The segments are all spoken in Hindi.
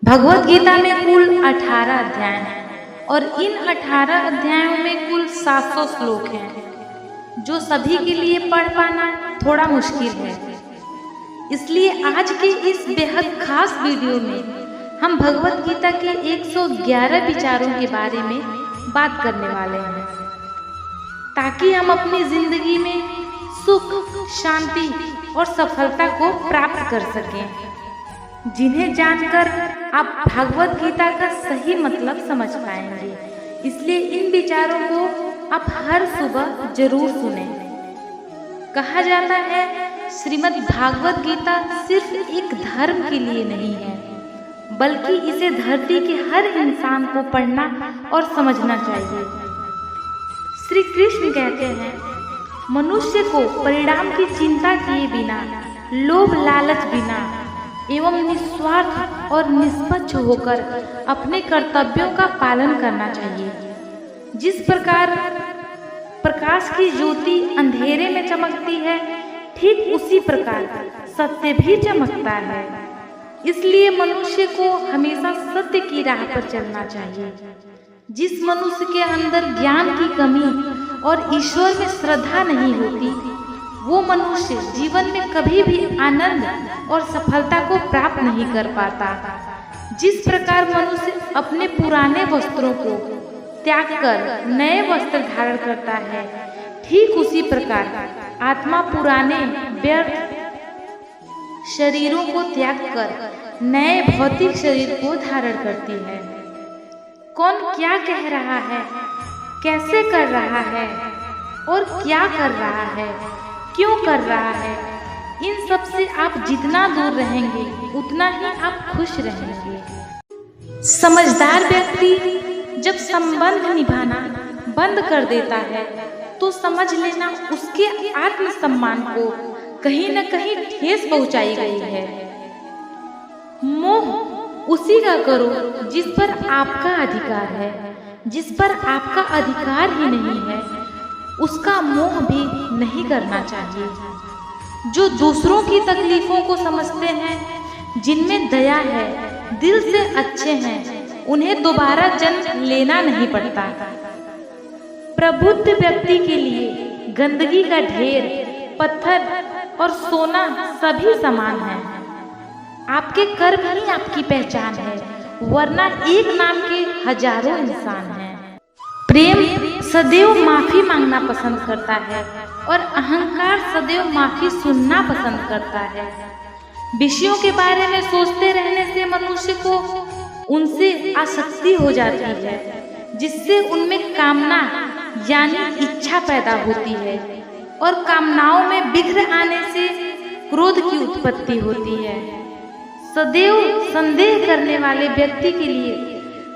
भगवत गीता में कुल 18 अध्याय हैं और इन 18 अध्यायों में कुल 700 श्लोक हैं, जो सभी के लिए पढ़ पाना थोड़ा मुश्किल है। इसलिए आज के इस बेहद खास वीडियो में हम भगवत गीता के 111 विचारों के बारे में बात करने वाले हैं, ताकि हम अपनी जिंदगी में सुख, शांति और सफलता को प्राप्त कर सकें, जिन्हें जानकर आप भगवत गीता का सही मतलब समझ पाएंगे। इसलिए इन विचारों को आप हर सुबह जरूर सुनें। कहा जाता है, श्रीमद् भागवत गीता सिर्फ एक धर्म के लिए नहीं है, बल्कि इसे धरती के हर इंसान को पढ़ना और समझना चाहिए। श्री कृष्ण कहते हैं, मनुष्य को परिणाम की चिंता किए बिना, लोभ लालच बिना एवं निस्वार्थ और निष्पक्ष होकर अपने कर्तव्यों का पालन करना चाहिए। जिस प्रकार प्रकाश की ज्योति अंधेरे में चमकती है, ठीक उसी प्रकार सत्य भी चमकता है। इसलिए मनुष्य को हमेशा सत्य की राह पर चलना चाहिए। जिस मनुष्य के अंदर ज्ञान की कमी और ईश्वर में श्रद्धा नहीं होती, वो मनुष्य जीवन में कभी भी आनंद और सफलता को प्राप्त नहीं कर पाता। जिस प्रकार मनुष्य अपने पुराने वस्त्रों को त्याग कर नए वस्त्र धारण करता है, ठीक उसी प्रकार आत्मा पुराने व्यर्थ शरीरों को त्याग कर नए भौतिक शरीर को धारण करती है। कौन क्या कह रहा है, कैसे कर रहा है और क्या कर रहा है, क्यों कर रहा है, इन सब से आप जितना दूर रहेंगे उतना ही आप खुश रहेंगे। समझदार व्यक्ति जब संबंध निभाना बंद कर देता है, तो समझ लेना उसके आत्मसम्मान को कहीं न कहीं ठेस पहुंचाई गई है। मोह उसी का करो जिस पर आपका अधिकार है। जिस पर आपका अधिकार ही नहीं है, उसका मोह भी नहीं करना चाहिए। जो दूसरों की तकलीफों को समझते हैं, जिनमें दया है, दिल से अच्छे हैं, उन्हें दोबारा जन्म लेना नहीं पड़ता। प्रबुद्ध व्यक्ति के लिए गंदगी का ढेर, पत्थर और सोना सभी समान है। आपके कर्म ही आपकी पहचान है, वरना एक नाम के हजारों इंसान हैं। प्रेम सदैव माफी मांगना पसंद करता है और अहंकार सदैव माफी सुनना पसंद करता है। विषयों के बारे में सोचते रहने से मनुष्य को उनसे आसक्ति हो जाती है, जिससे उनमें कामना यानी इच्छा पैदा होती है और कामनाओं में विघ्न आने से क्रोध की उत्पत्ति होती है। सदैव संदेह करने वाले व्यक्ति के लिए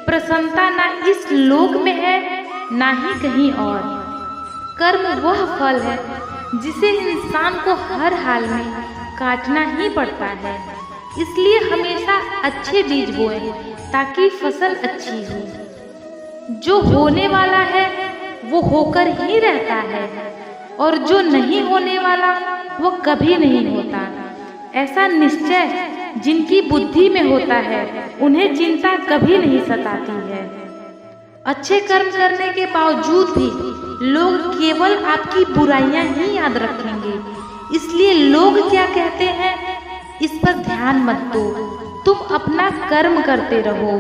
प्रसन्नता ना इस लोक में है, ना ही कहीं और। कर्म वह फल है जिसे इंसान को हर हाल में काटना ही पड़ता है। इसलिए हमेशा अच्छे बीज बोएं ताकि फसल अच्छी हो। जो होने वाला है वो होकर ही रहता है, और जो नहीं होने वाला वो कभी नहीं होता। ऐसा निश्चय जिनकी बुद्धि में होता है, उन्हें चिंता कभी नहीं सताती है। अच्छे कर्म करने के बावजूद भी लोग केवल आपकी बुराइयां ही याद रखेंगे। इसलिए लोग क्या कहते हैं, इस पर ध्यान मत दो। तुम अपना कर्म करते रहो।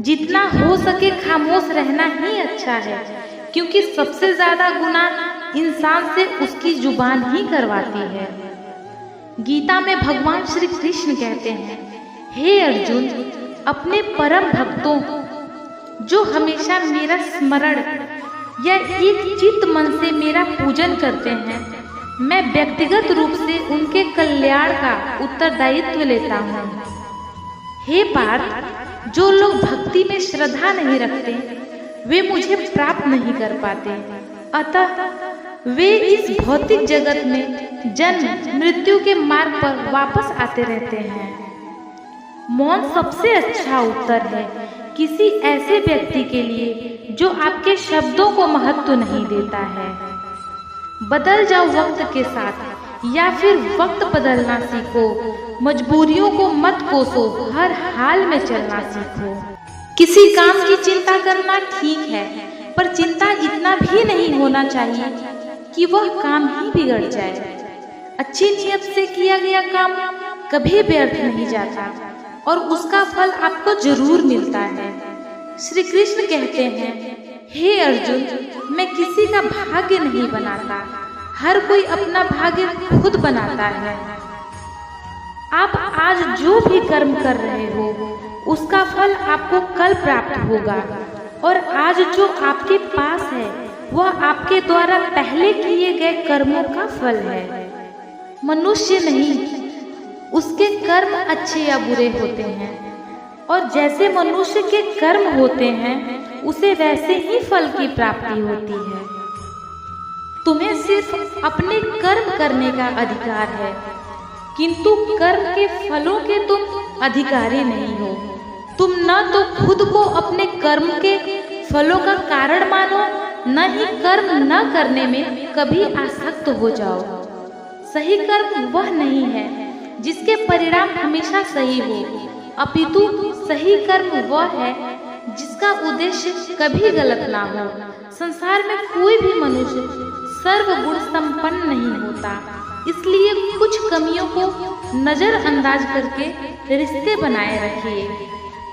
जितना हो सके खामोश रहना ही अच्छा है, क्योंकि सबसे ज्यादा गुनाह इंसान से उसकी जुबान ही करवाती है। गीता में भगवान श्री कृष्ण कहते हैं, हे अर्जुन, अपने परम भक्तों जो हमेशा मेरा स्मरण या एक चित्त मन से मेरा पूजन करते हैं, मैं व्यक्तिगत रूप से उनके कल्याण का उत्तरदायित्व लेता हूँ। हे पार्थ, जो लोग भक्ति में श्रद्धा नहीं रखते, वे मुझे प्राप्त नहीं कर पाते। अतः वे इस भौतिक जगत में जन्म मृत्यु के मार्ग पर वापस आते रहते हैं। मौन सबसे अच्छा उत्तर है किसी ऐसे व्यक्ति के लिए जो आपके शब्दों को महत्व नहीं देता है। बदल जाओ वक्त के साथ, या फिर वक्त बदलना सीखो। मजबूरियों को मत कोसो, हर हाल में चलना सीखो। किसी काम की चिंता करना ठीक है, पर चिंता इतना भी नहीं होना चाहिए कि वह काम ही बिगड़ जाए। अच्छी नियत से किया गया काम कभी व्यर्थ नहीं जाता और उसका फल आपको जरूर मिलता है। श्री कृष्ण कहते हैं, हे अर्जुन, मैं किसी का भाग्य नहीं बनाता, हर कोई अपना भाग्य खुद बनाता है। आप आज जो भी कर्म कर रहे हो उसका फल आपको कल प्राप्त होगा, और आज जो आपके पास है वह आपके द्वारा पहले किए गए कर्मों का फल है। मनुष्य नहीं, उसके कर्म अच्छे या बुरे होते हैं, और जैसे मनुष्य के कर्म होते हैं उसे वैसे ही फल की प्राप्ति होती है। तुम्हें सिर्फ अपने कर्म करने का अधिकार है, किंतु कर्म के फलों के तुम अधिकारी नहीं हो। तुम न तो खुद को अपने कर्म के फलों का कारण मानो, न ही कर्म न करने में कभी आसक्त हो जाओ। सही कर्म वह नहीं है जिसके परिणाम हमेशा सही हो, अपितु सही कर्म वह है जिसका उद्देश्य कभी गलत ना हो। संसार में कोई भी मनुष्य सर्वगुण संपन्न नहीं होता, इसलिए कुछ कमियों को नजरअंदाज करके रिश्ते बनाए रखिए।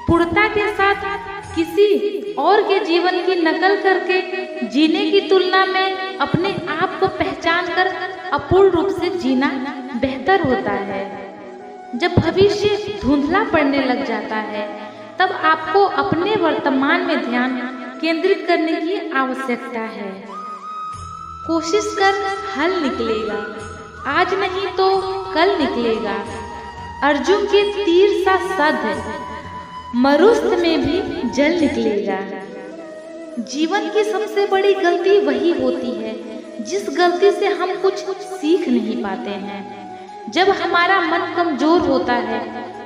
पूर्णता के साथ किसी और के जीवन की नकल करके जीने की तुलना में अपने आप को पहचान कर अपूर्ण रूप से जीना बेहतर होता है। जब भविष्य धुंधला पड़ने लग जाता है तब आपको अपने वर्तमान में ध्यान केंद्रित करने की आवश्यकता है। कोशिश कर, हल निकलेगा, आज नहीं तो कल निकलेगा। अर्जुन के तीर सा सद मरुस्त में भी जल निकलेगा। जीवन की सबसे बड़ी गलती वही होती है जिस गलती से हम कुछ सीख नहीं पाते हैं। जब हमारा मन कमजोर होता है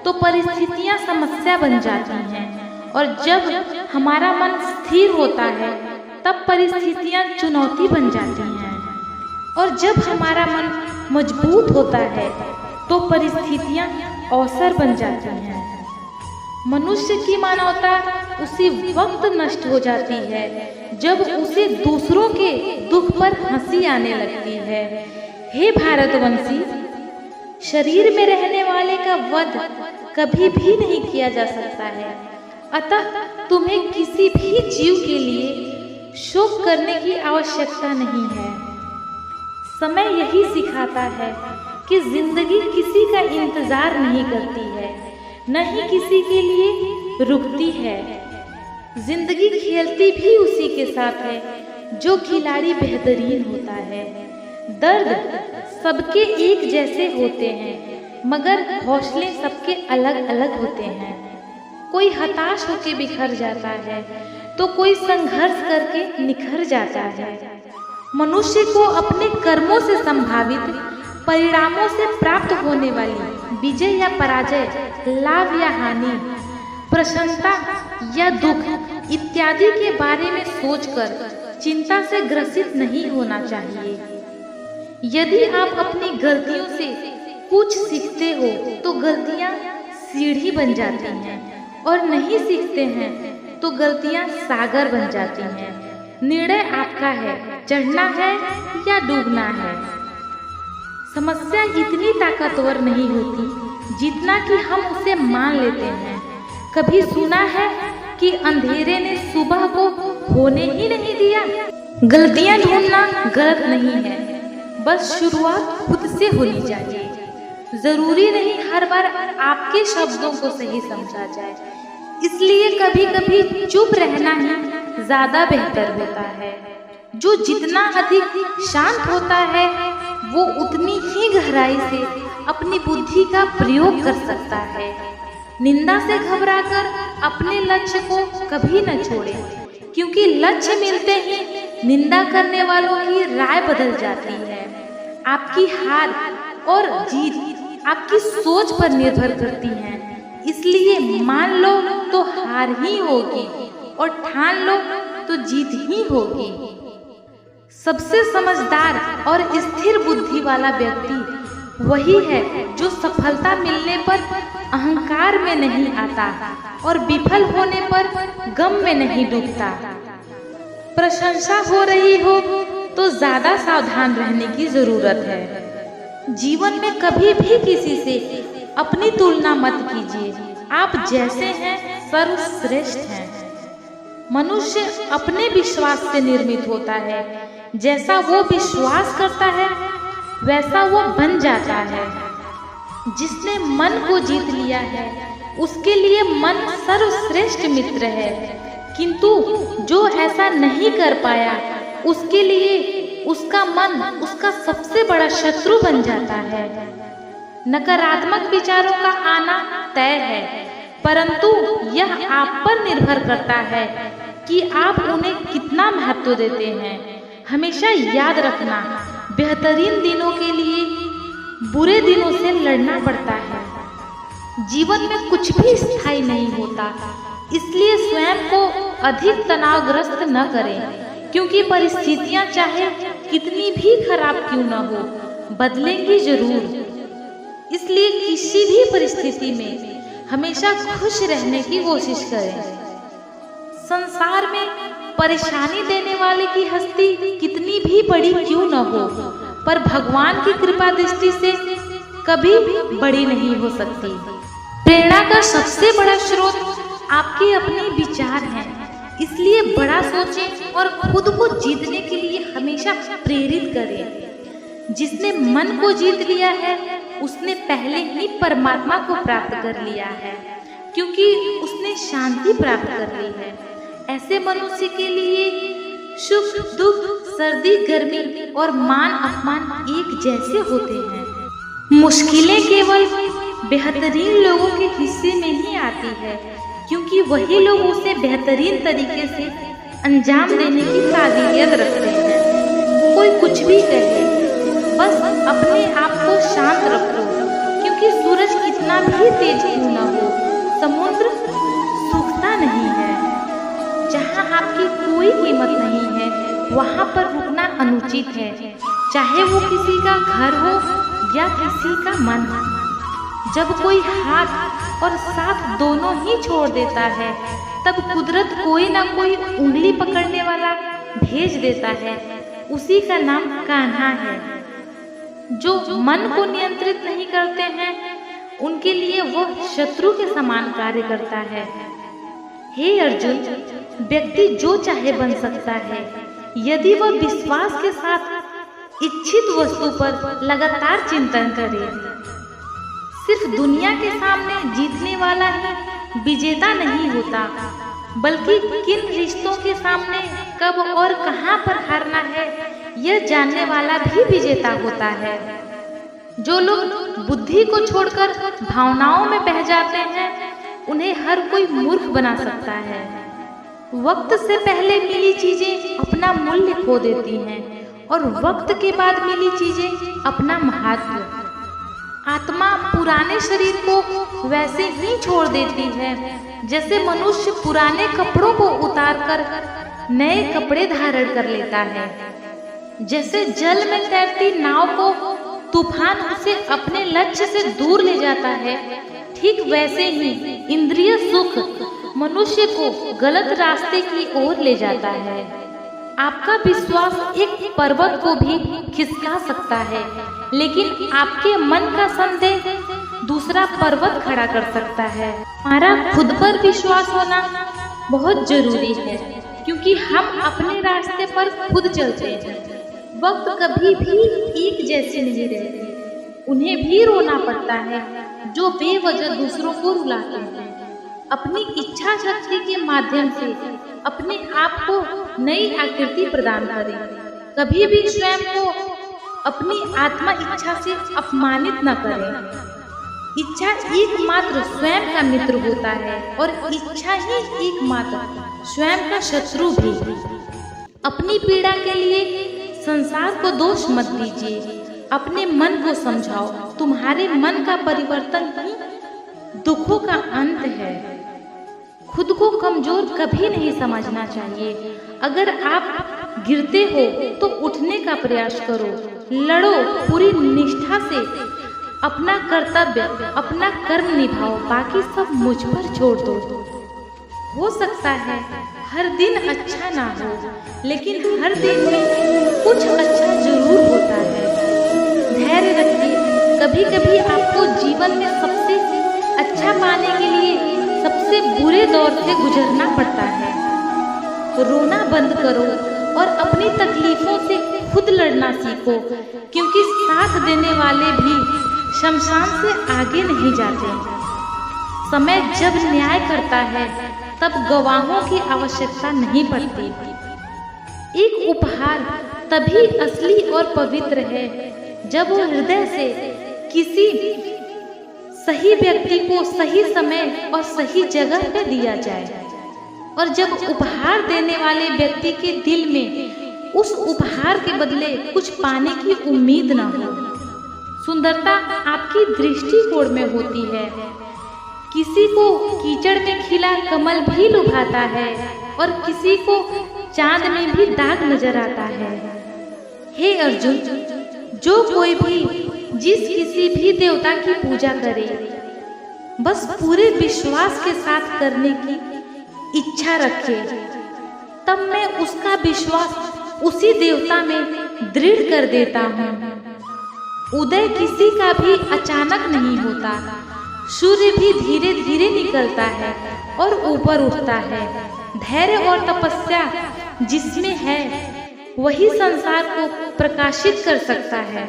तो परिस्थितियां समस्या बन जाती हैं, और जब हमारा मन स्थिर होता है तब परिस्थितियां चुनौती बन जाती हैं, और जब हमारा मन मजबूत होता है तो परिस्थितियां अवसर बन जाती हैं। मनुष्य की मानवता उसी वक्त नष्ट हो जाती है जब उसे दूसरों के दुख पर हंसी आने लगती है। हे भारतवंशी, शरीर में रहने वाले का वध कभी भी नहीं किया जा सकता है, अतः तुम्हें किसी भी जीव के लिए शोक करने की आवश्यकता नहीं है। समय यही सिखाता है कि जिंदगी किसी का इंतजार नहीं करती है, न ही किसी के लिए रुकती है। जिंदगी खेलती भी उसी के साथ है जो खिलाड़ी बेहतरीन होता है। दर्द सबके एक जैसे होते हैं, मगर हौसले सबके अलग अलग होते हैं। कोई हताश होकर बिखर जाता है तो कोई संघर्ष करके निखर जाता है। मनुष्य को अपने कर्मों से संभावित परिणामों से प्राप्त होने वाली विजय या पराजय, लाभ या हानि, प्रसन्नता या दुख इत्यादि के बारे में सोचकर चिंता से ग्रसित नहीं होना चाहिए। यदि आप अपनी गलतियों से कुछ सीखते हो तो गलतियां सीढ़ी बन जाती हैं, और नहीं सीखते हैं तो गलतियां सागर बन जाती हैं। निर्णय आपका है, चढ़ना है या डूबना है। समस्या इतनी ताकतवर नहीं होती जितना कि हम उसे मान लेते हैं। कभी सुना है कि अंधेरे ने सुबह को होने ही नहीं दिया? गलतियां ढूंढना गलत नहीं है, बस शुरुआत खुद से होनी चाहिए। जरूरी नहीं हर बार आपके शब्दों को सही समझा जाए, इसलिए कभी कभी चुप रहना ही ज्यादा बेहतर होता है। जो जितना अधिक शांत होता है वो उतनी ही गहराई से अपनी बुद्धि का प्रयोग कर सकता है। निंदा से घबराकर अपने लक्ष्य को कभी न छोड़ें, क्योंकि लक्ष्य मिलते ही निंदा करने वालों की राय बदल जाती है। आपकी हार और जीत आपकी सोच पर निर्भर करती है, इसलिए मान लो तो हार ही होगी और ठान लो तो जीत ही होगी। सबसे समझदार और स्थिर बुद्धि वाला व्यक्ति वही है जो सफलता मिलने पर अहंकार में नहीं आता और विफल होने पर गम में नहीं डूबता। प्रशंसा हो रही हो तो ज्यादा सावधान रहने की जरूरत है। जीवन में कभी भी किसी से अपनी तुलना मत कीजिए। आप जैसे हैं सर्वश्रेष्ठ हैं। मनुष्य अपने विश्वास से निर्मित होता है। जैसा वो विश्वास करता है वैसा वो बन जाता है। जिसने मन को जीत लिया है उसके लिए मन सर्वश्रेष्ठ मित्र है, किंतु जो ऐसा नहीं कर पाया उसके लिए उसका मन उसका सबसे बड़ा शत्रु बन जाता है। नकारात्मक विचारों का आना तय है, परंतु यह आप पर निर्भर करता है कि आप उन्हें कितना महत्व देते हैं। हमेशा याद रखना, बेहतरीन दिनों के लिए बुरे दिनों से लड़ना पड़ता है। जीवन में कुछ भी स्थायी नहीं होता, इसलिए स्वयं को अधिक तनावग्रस्त न करें, क्योंकि परिस्थितियां चाहे कितनी भी खराब क्यों न हो, बदलेंगी जरूर। इसलिए किसी भी परिस्थिति में हमेशा खुश रहने की कोशिश करें। संसार में परेशानी देने वाले की हस्ती कितनी भी बड़ी क्यों न हो, पर भगवान की कृपा दृष्टि से कभी बड़ी नहीं हो सकती। प्रेरणा का सबसे बड़ा स्रोत आपके अपने विचार हैं, इसलिए बड़ा सोचें और खुद को जीतने के लिए हमेशा प्रेरित करें। जिसने मन को जीत लिया है उसने पहले ही परमात्मा को प्राप्त कर लिया है, क्योंकि उसने शांति प्राप्त कर ली है। ऐसे मनुष्य के लिए सुख दुख, सर्दी गर्मी और मान अपमान एक जैसे होते हैं। मुश्किलें केवल बेहतरीन लोगों के हिस्से में ही आती है, क्योंकि वही लोग उसे बेहतरीन तरीके से अंजाम देने की काबिलियत रखते हैं। कोई कुछ भी कहे, बस अपने आप को शांत रखो, क्योंकि सूरज कितना भी तेज क्यों न हो, समुद्र सूखता नहीं है। जहाँ आपकी कोई कीमत नहीं है वहाँ पर रुकना अनुचित है, चाहे वो किसी का घर हो या किसी का मन। जब कोई हाथ और साथ दोनों ही छोड़ देता है तब कुदरत कोई ना कोई उंगली पकड़ने वाला भेज देता है। उसी का नाम कान्हा है। जो मन को नियंत्रित नहीं करते हैं उनके लिए वह शत्रु के समान कार्य करता है। हे अर्जुन, व्यक्ति जो चाहे बन सकता है यदि वह विश्वास के साथ इच्छित वस्तु पर लगातार चिंतन करे। सिर्फ दुनिया के सामने जीतने वाला ही विजेता नहीं होता, बल्कि किन रिश्तों के सामने कब और कहां पर हारना है यह जानने वाला भी विजेता होता है। जो लोग बुद्धि को छोड़कर भावनाओं में बह जाते हैं उन्हें हर कोई मूर्ख बना सकता है। वक्त से पहले मिली चीजें अपना मूल्य खो देती हैं और वक्त के बाद मिली चीजें अपना महत्व। आत्मा पुराने शरीर को वैसे ही छोड़ देती है जैसे मनुष्य पुराने कपड़ों को उतारकर नए कपड़े धारण कर लेता है। जैसे जल में तैरती नाव को तूफान उसे अपने लक्ष्य से दूर ले जाता है, ठीक वैसे ही इंद्रिय सुख मनुष्य को गलत रास्ते की ओर ले जाता है। आपका विश्वास एक पर्वत को भी खिसका सकता है, लेकिन आपके मन का संदेह दूसरा पर्वत खड़ा कर सकता है। हमारा खुद पर विश्वास होना बहुत जरूरी है, क्योंकि हम अपने रास्ते पर खुद चलते हैं। वक्त कभी भी एक जैसे नहीं रहते, उन्हें भी रोना पड़ता है जो बेवजह दूसरों को रुलाते हैं। अपनी इच्छा शक्ति के माध्यम से अपने आप को नई आकृति प्रदान करें। कभी भी स्वयं को अपनी आत्मा इच्छा से अपमानित न करें। इच्छा एकमात्र स्वयं का मित्र होता है और इच्छा ही एकमात्र स्वयं का शत्रु भी। अपनी पीड़ा के लिए संसार को दोष मत दीजिए, अपने मन को समझाओ। तुम्हारे मन का परिवर्तन ही दुखों का अंत है। खुद को कमजोर कभी नहीं समझना चाहिए। अगर आप गिरते हो तो उठने का प्रयास करो, लड़ो पूरी निष्ठा से, अपना कर्तव्य अपना कर्म निभाओ, बाकी सब मुझ पर छोड़ दो। हो सकता है हर दिन अच्छा ना हो, लेकिन हर दिन में कुछ अच्छा जरूर होता है। धैर्य रखिए, कभी कभी आपको जीवन में सबसे अच्छा पाने के लिए सबसे बुरे दौर से गुजरना पड़ता है। रोना बंद करो और अपनी तकलीफों से खुद लड़ना सीखो, क्योंकि साथ देने वाले भी शमशान से आगे नहीं जाते। समय जब न्याय करता है तब गवाहों की आवश्यकता नहीं पड़ती। एक उपहार तभी असली और पवित्र है जब वो हृदय से किसी सही व्यक्ति को सही समय और सही जगह पे दिया जाए, और जब उपहार देने वाले व्यक्ति के दिल में उस उपहार के बदले कुछ पाने की उम्मीद न हो। सुंदरता आपकी दृष्टिकोण में होती है। किसी को कीचड़ में खिला कमल भी लुभाता है और किसी को चांद में भी दाग नजर आता है। हे अर्जुन, जो कोई भी जिस किसी भी देवता की पूजा करे, बस पूरे विश्वास के साथ करने की इच्छा रखे, तब मैं उसका विश्वास उसी देवता में दृढ़ कर देता हूँ। उदय किसी का भी अचानक नहीं होता, सूर्य भी धीरे धीरे निकलता है और ऊपर उठता है। धैर्य और तपस्या जिसमें है वही संसार को प्रकाशित कर सकता है।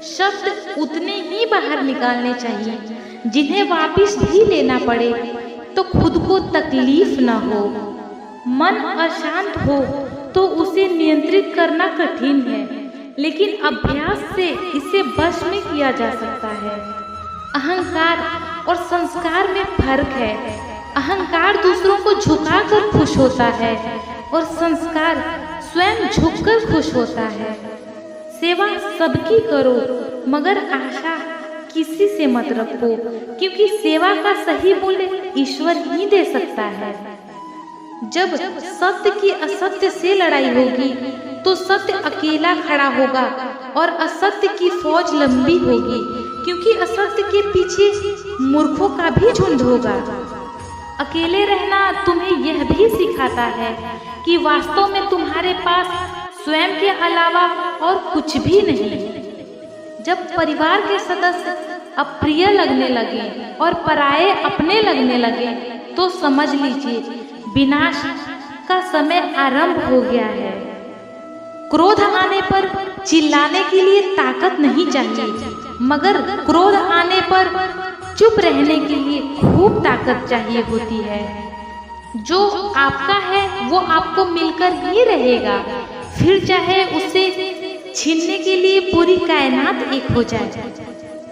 शब्द उतने ही बाहर निकालने चाहिए जिन्हें वापस भी लेना पड़े तो खुद को तकलीफ न हो। मन अशांत हो तो उसे नियंत्रित करना कठिन है, लेकिन अभ्यास से इसे वश में किया जा सकता है। अहंकार और संस्कार में फर्क है। अहंकार दूसरों को झुकाकर खुश होता है और संस्कार स्वयं झुककर खुश होता है। सेवा सबकी करो, मगर आशा किसी से मत रखो, क्योंकि सेवा का सही मूल्य ईश्वर ही दे सकता है। जब सत्य की असत्य से लड़ाई होगी तो सत्य अकेला खड़ा होगा और असत्य की फौज लंबी होगी, क्योंकि असत्य के पीछे मूर्खों का भी झुंड होगा। अकेले रहना तुम्हें यह भी सिखाता है कि वास्तव में तुम्हारे पास स्वयं के अलावा और कुछ भी नहीं। जब परिवार के सदस्य अप्रिय लगने लगे और पराये अपने लगने लगे तो समझ लीजिए विनाश का समय आरंभ हो गया है। क्रोध आने पर चिल्लाने के लिए ताकत नहीं चाहिए, मगर क्रोध आने पर चुप रहने के लिए खूब ताकत चाहिए होती है। जो आपका है वो आपको मिलकर ही रहेगा, फिर चाहे उसे छीनने के लिए पूरी कायनात एक हो जाए।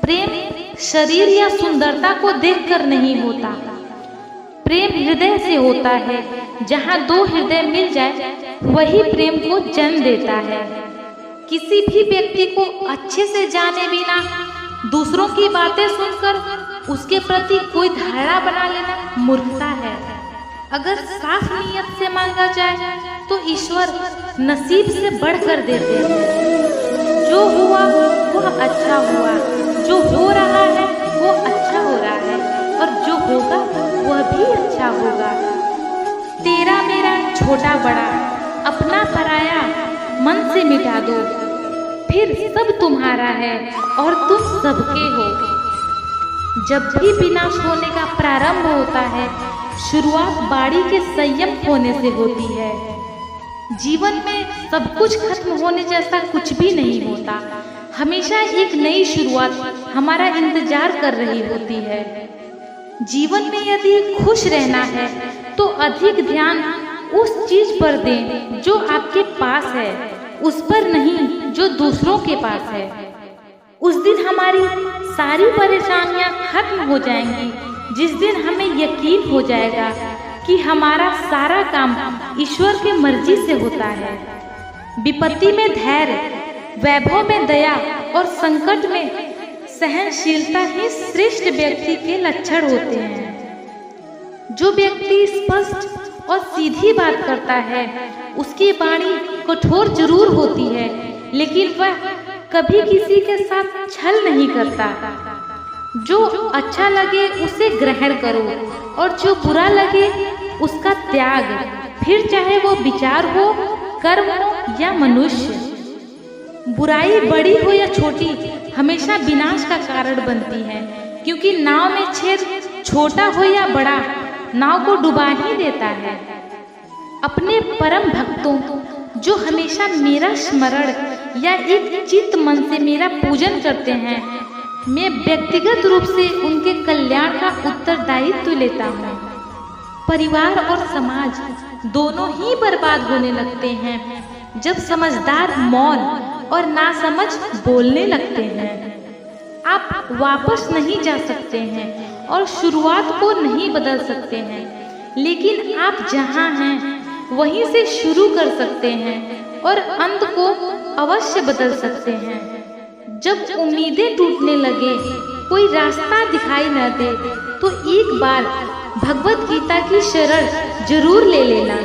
प्रेम शरीर या सुंदरता को देखकर नहीं होता, प्रेम हृदय से होता है। जहाँ दो हृदय मिल जाए वही प्रेम को जन्म देता है। किसी भी व्यक्ति को अच्छे से जाने बिना दूसरों की बातें सुनकर उसके प्रति कोई धारणा बना लेना मूर्खता है। अगर साफ नियत से मांगा जाए तो ईश्वर नसीब से बढ़कर देते हैं। जो हुआ वह अच्छा हुआ, जो हो रहा है वो अच्छा हो रहा है, और जो होगा वह भी अच्छा होगा। तेरा मेरा छोटा बड़ा अपना पराया मन से मिटा दो, फिर सब तुम्हारा है और तुम सबके हो। जब भी विनाश होने का प्रारंभ होता है, शुरुआत बाड़ी के संयम होने से होती है। जीवन में सब कुछ खत्म होने जैसा कुछ भी नहीं होता। हमेशा एक नई शुरुआत हमारा इंतजार कर रही होती है। जीवन में यदि खुश रहना है तो अधिक ध्यान उस चीज पर दें जो आपके पास है, उस पर नहीं जो दूसरों के पास है। उस दिन हमारी सारी परेशानियां खत्म हो जाएंगी, जिस दिन हमें यकीन हो जाएगा कि हमारा सारा काम ईश्वर की मर्जी से होता है। विपत्ति में धैर्य, वैभव में दया और संकट में सहनशीलता ही श्रेष्ठ व्यक्ति के लक्षण होते हैं। जो व्यक्ति स्पष्ट और सीधी बात करता है उसकी वाणी कठोर जरूर होती है, लेकिन वह कभी किसी के साथ छल नहीं करता। जो अच्छा लगे उसे ग्रहण करो और जो बुरा लगे उसका त्याग, फिर चाहे वो विचार हो, कर्म हो या मनुष्य। बुराई बड़ी हो या छोटी हमेशा विनाश का कारण बनती है, क्योंकि नाव में छेद छोटा हो या बड़ा नाव को डुबा ही देता है। अपने परम भक्तों जो हमेशा मेरा स्मरण या एक चित्त मन से मेरा पूजन करते हैं, मैं व्यक्तिगत रूप से उनके कल्याण का उत्तरदायित्व लेता हूँ। परिवार और समाज दोनों ही बर्बाद होने लगते हैं जब समझदार मौन और नासमझ बोलने लगते हैं। आप वापस नहीं जा सकते हैं और शुरुआत को नहीं बदल सकते हैं, लेकिन आप जहाँ हैं वहीं से शुरू कर सकते हैं और अंत को अवश्य बदल सकते हैं। जब उम्मीदें टूटने लगे, कोई रास्ता दिखाई न दे, तो एक बार भगवत गीता की शरण जरूर ले लेना।